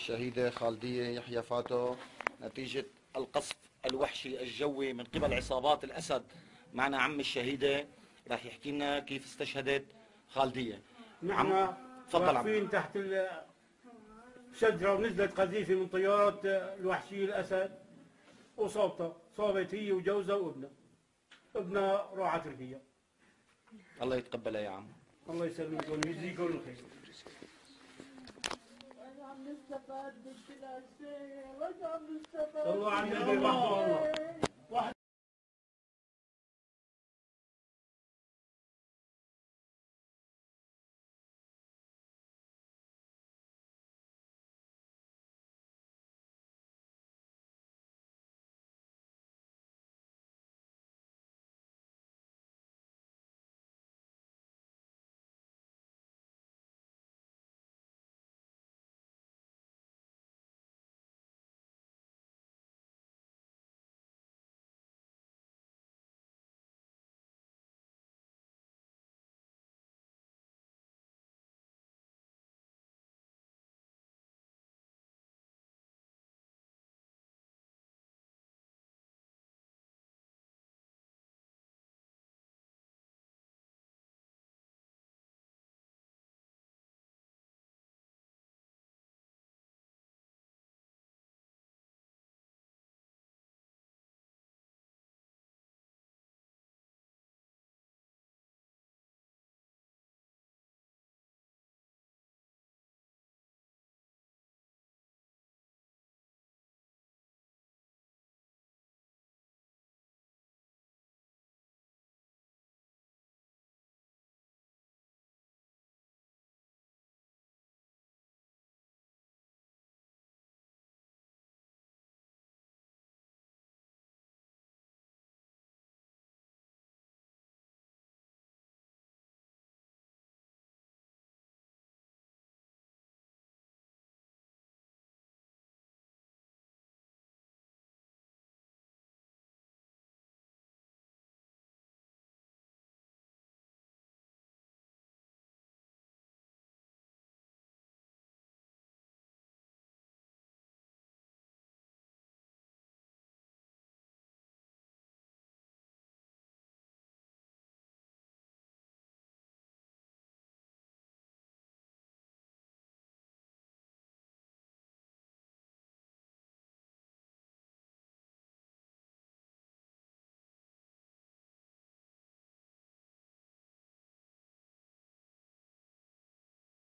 الشهيدة خالدية يحيى فاتو نتيجة القصف الوحشي الجوي من قبل عصابات الأسد. معنا عم الشهيدة راح يحكي لنا كيف استشهدت خالدية. نحن تفضل واقفين تحت الشجرة ونزلت قذيفة من طيارة الوحشية الأسد وصابتها، صابت هي وجوزها وابنها. ابنها راح على تركيا. الله يتقبلها يا عم. الله يسلمكم ويجزيكم الخير. عم نستفاد بالشيء، عم نستفاد. صلوا على النبي رحمه الله.